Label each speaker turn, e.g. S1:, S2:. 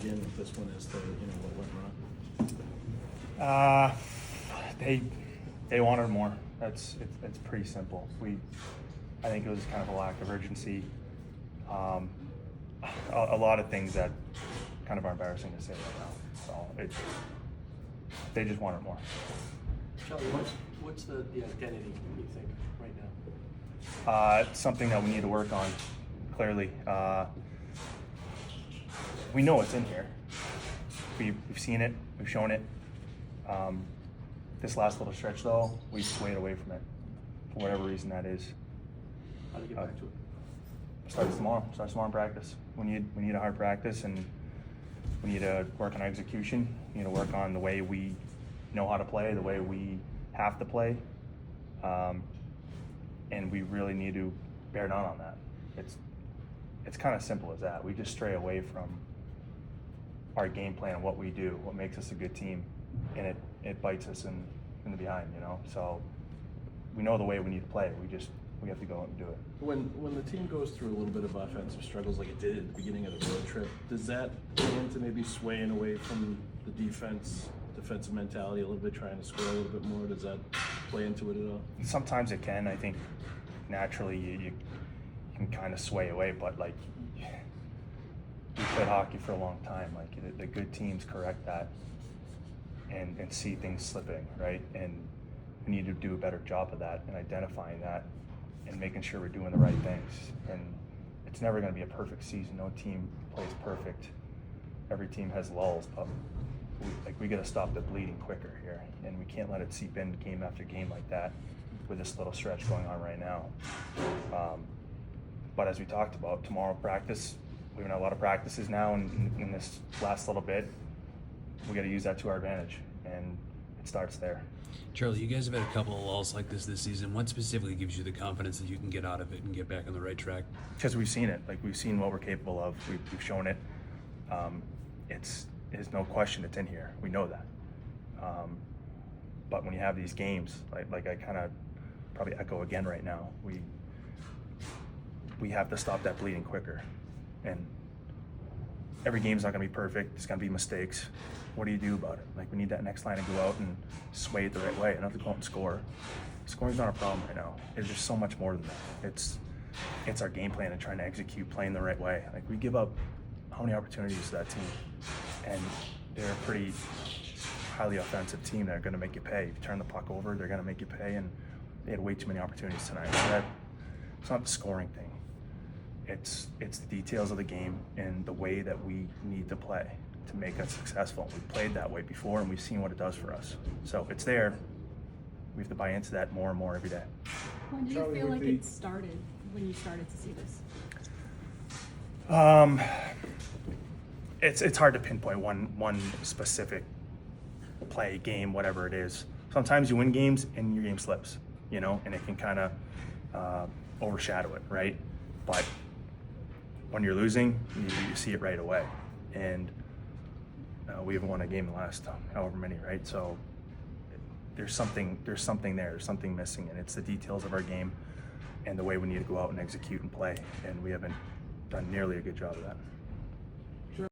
S1: again with this one as to what went wrong?
S2: They wanted more. It's pretty simple. I think it was kind of a lack of urgency. A lot of things that kind of are embarrassing to say right now. So they just wanted more.
S3: Charlie, what's the identity, you think, right now?
S2: It's something that we need to work on, clearly. We know it's in here. We've seen it, we've shown it. This last little stretch, though, we swayed away from it, for whatever reason that is.
S3: How do you get back to it?
S2: Starts tomorrow in practice. We need a hard practice, and we need to work on execution. We need to work on the way we know how to play, the way we have to play. And we really need to bear down on that. It's kind of simple as that. We just stray away from our game plan and what we do, what makes us a good team, and it bites us in the behind, you know. So we know the way we need to play. We have to go out and do it.
S1: When the team goes through a little bit of offensive struggles like it did at the beginning of the road trip, does that play into maybe swaying away from the defensive mentality a little bit, trying to score a little bit more? Does that play into it at all?
S2: Sometimes it can. I think naturally you can kind of sway away, but like we played hockey for a long time. Like the good teams correct that and see things slipping, right? And we need to do a better job of that and identifying that and making sure we're doing the right things. And it's never going to be a perfect season. No team plays perfect. Every team has lulls, but we got to stop the bleeding quicker here, and we can't let it seep in game after game like that with this little stretch going on right now. But as we talked about, tomorrow practice, we've had a lot of practices now in this last little bit. We got to use that to our advantage, and it starts there.
S4: Charlie, you guys have had a couple of lulls like this season. What specifically gives you the confidence that you can get out of it and get back on the right track?
S2: Because we've seen it. Like, we've seen what we're capable of. We've shown it. There's no question it's in here. We know that. But when you have these games, like I kind of probably echo again right now, we have to stop that bleeding quicker. And every game's not going to be perfect. There's going to be mistakes. What do you do about it? Like, we need that next line to go out and sway it the right way, and not to go out and score. Scoring's not a problem right now. There's just so much more than that. It's our game plan and trying to execute, playing the right way. Like, we give up how many opportunities to that team, and they're a pretty highly offensive team. They're going to make you pay. If you turn the puck over, they're going to make you pay, and they had way too many opportunities tonight. So it's not the scoring thing. It's the details of the game and the way that we need to play to make us successful. We've played that way before, and we've seen what it does for us. So it's there. We have to buy into that more and more every day.
S5: When do you feel like it started, when you started to see this?
S2: It's hard to pinpoint one specific play, game, whatever it is. Sometimes you win games and your game slips, you know, and it can kind of overshadow it, right? But when you're losing, you see it right away. And we haven't won a game in the last however many, right? So there's something there, there's something missing, and it's the details of our game and the way we need to go out and execute and play. And we haven't done nearly a good job of that.